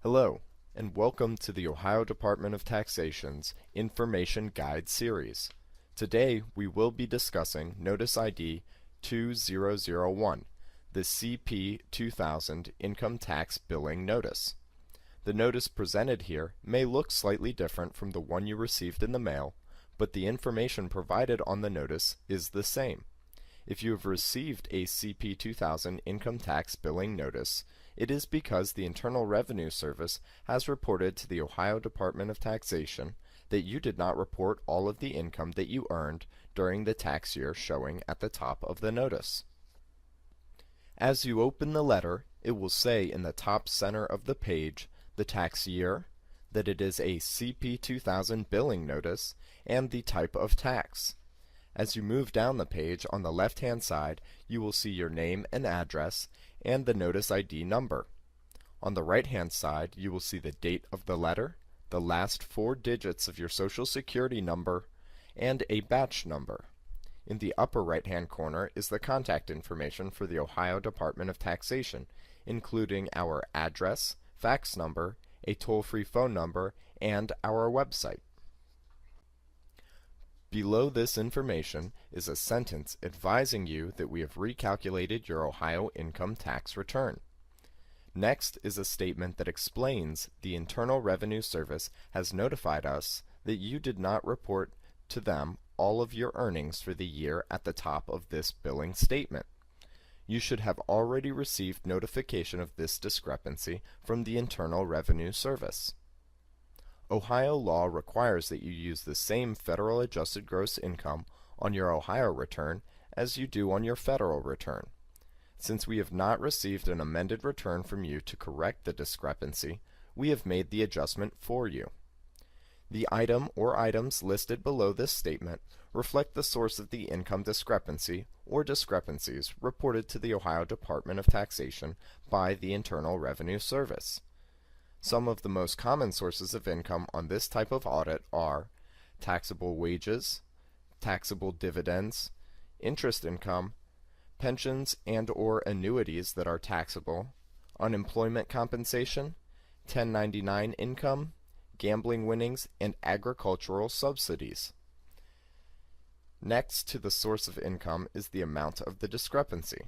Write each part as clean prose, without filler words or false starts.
Hello, and welcome to the Ohio Department of Taxation's Information Guide series. Today we will be discussing Notice ID 2001, the CP2000 Income Tax Billing Notice. The notice presented here may look slightly different from the one you received in the mail, but the information provided on the notice is the same. If you have received a CP2000 Income Tax Billing Notice, it is because the Internal Revenue Service has reported to the Ohio Department of Taxation that you did not report all of the income that you earned during the tax year showing at the top of the notice. As you open the letter, it will say in the top center of the page the tax year, that it is a CP2000 billing notice, and the type of tax. As you move down the page on the left-hand side, you will see your name and address and the notice ID number. On the right-hand side, you will see the date of the letter, the last 4 digits of your Social Security number, and a batch number. In the upper right-hand corner is the contact information for the Ohio Department of Taxation, including our address, fax number, a toll-free phone number, and our website. Below this information is a sentence advising you that we have recalculated your Ohio income tax return. Next is a statement that explains the Internal Revenue Service has notified us that you did not report to them all of your earnings for the year at the top of this billing statement. You should have already received notification of this discrepancy from the Internal Revenue Service. Ohio law requires that you use the same federal adjusted gross income on your Ohio return as you do on your federal return. Since we have not received an amended return from you to correct the discrepancy, we have made the adjustment for you. The item or items listed below this statement reflect the source of the income discrepancy or discrepancies reported to the Ohio Department of Taxation by the Internal Revenue Service. Some of the most common sources of income on this type of audit are taxable wages, taxable dividends, interest income, pensions and/or annuities that are taxable, unemployment compensation, 1099 income, gambling winnings, and agricultural subsidies. Next to the source of income is the amount of the discrepancy.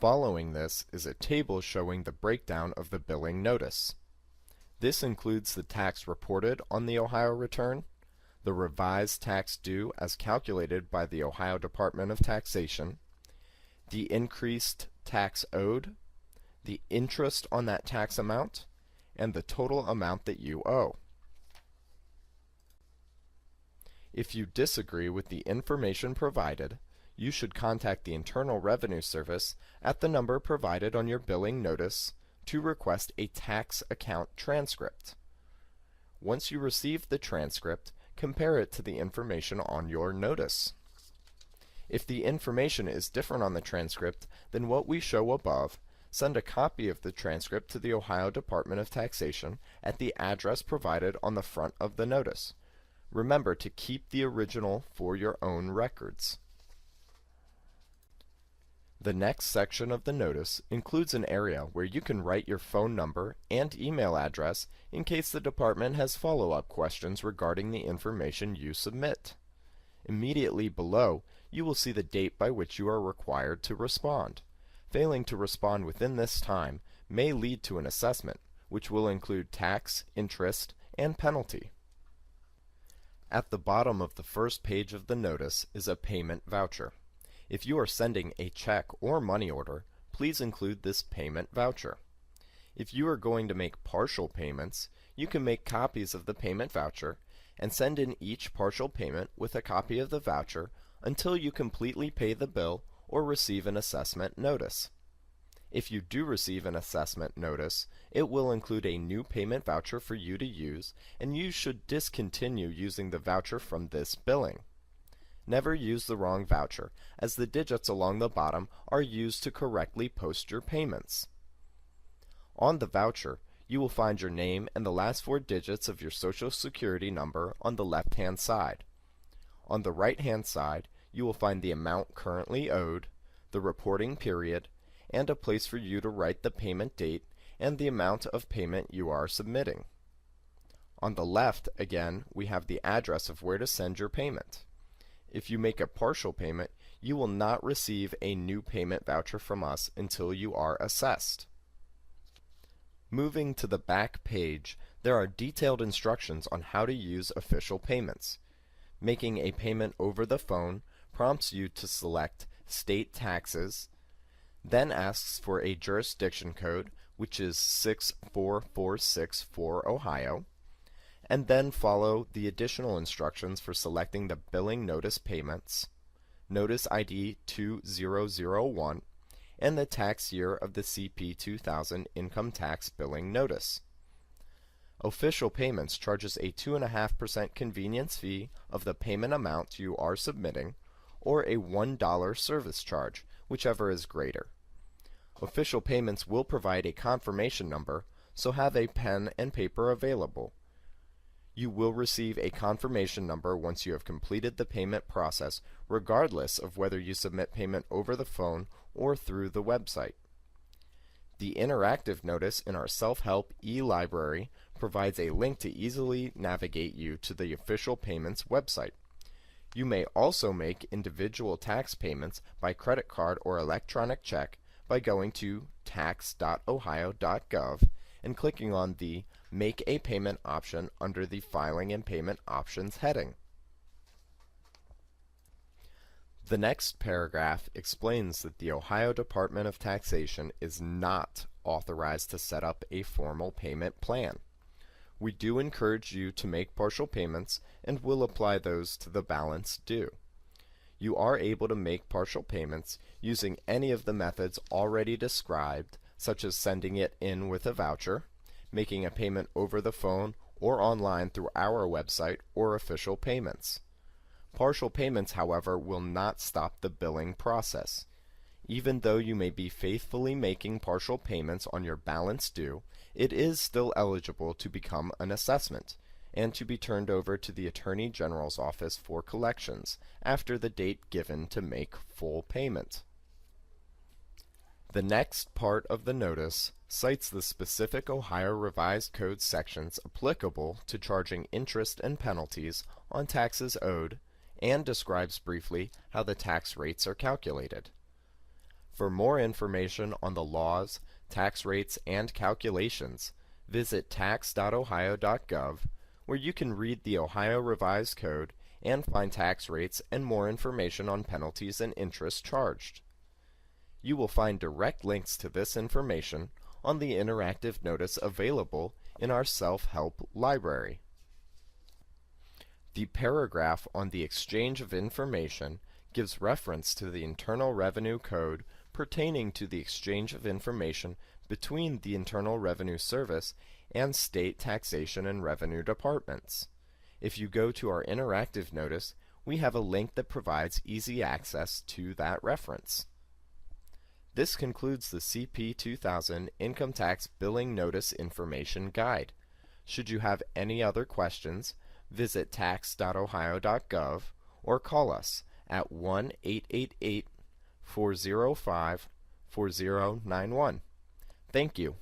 Following this is a table showing the breakdown of the billing notice. This includes the tax reported on the Ohio return, the revised tax due as calculated by the Ohio Department of Taxation, the increased tax owed, the interest on that tax amount, and the total amount that you owe. If you disagree with the information provided, you should contact the Internal Revenue Service at the number provided on your billing notice to request a tax account transcript. Once you receive the transcript, compare it to the information on your notice. If the information is different on the transcript than what we show above, send a copy of the transcript to the Ohio Department of Taxation at the address provided on the front of the notice. Remember to keep the original for your own records. The next section of the notice includes an area where you can write your phone number and email address in case the department has follow-up questions regarding the information you submit. Immediately below, you will see the date by which you are required to respond. Failing to respond within this time may lead to an assessment, which will include tax, interest, and penalty. At the bottom of the first page of the notice is a payment voucher. If you are sending a check or money order, please include this payment voucher. If you are going to make partial payments, you can make copies of the payment voucher and send in each partial payment with a copy of the voucher until you completely pay the bill or receive an assessment notice. If you do receive an assessment notice, it will include a new payment voucher for you to use, and you should discontinue using the voucher from this billing. Never use the wrong voucher, as the digits along the bottom are used to correctly post your payments. On the voucher, you will find your name and the last 4 digits of your Social Security number on the left-hand side. On the right-hand side, you will find the amount currently owed, the reporting period, and a place for you to write the payment date and the amount of payment you are submitting. On the left, again, we have the address of where to send your payment. If you make a partial payment, you will not receive a new payment voucher from us until you are assessed. Moving to the back page, there are detailed instructions on how to use official payments. Making a payment over the phone prompts you to select State Taxes, then asks for a jurisdiction code, which is 64464 for Ohio, and then follow the additional instructions for selecting the billing notice payments, notice ID 2001, and the tax year of the CP2000 income tax billing notice. Official Payments charges a 2.5% convenience fee of the payment amount you are submitting, or a $1 service charge, whichever is greater. Official Payments will provide a confirmation number, so have a pen and paper available. You will receive a confirmation number once you have completed the payment process, regardless of whether you submit payment over the phone or through the website. The interactive notice in our self-help e-library provides a link to easily navigate you to the Official Payments website. You may also make individual tax payments by credit card or electronic check by going to tax.ohio.gov and clicking on the Make a Payment option under the Filing and Payment Options heading. The next paragraph explains that the Ohio Department of Taxation is not authorized to set up a formal payment plan. We do encourage you to make partial payments and will apply those to the balance due. You are able to make partial payments using any of the methods already described, such as sending it in with a voucher, making a payment over the phone or online through our website or Official Payments. Partial payments, however, will not stop the billing process. Even though you may be faithfully making partial payments on your balance due, it is still eligible to become an assessment and to be turned over to the Attorney General's office for collections after the date given to make full payment. The next part of the notice cites the specific Ohio Revised Code sections applicable to charging interest and penalties on taxes owed, and describes briefly how the tax rates are calculated. For more information on the laws, tax rates, and calculations, visit tax.ohio.gov, where you can read the Ohio Revised Code and find tax rates and more information on penalties and interest charged. You will find direct links to this information on the interactive notice available in our self-help library. The paragraph on the exchange of information gives reference to the Internal Revenue Code pertaining to the exchange of information between the Internal Revenue Service and state taxation and revenue departments. If you go to our interactive notice, we have a link that provides easy access to that reference. This concludes the CP2000 Income Tax Billing Notice Information Guide. Should you have any other questions, visit tax.ohio.gov or call us at 1-888-405-4091. Thank you.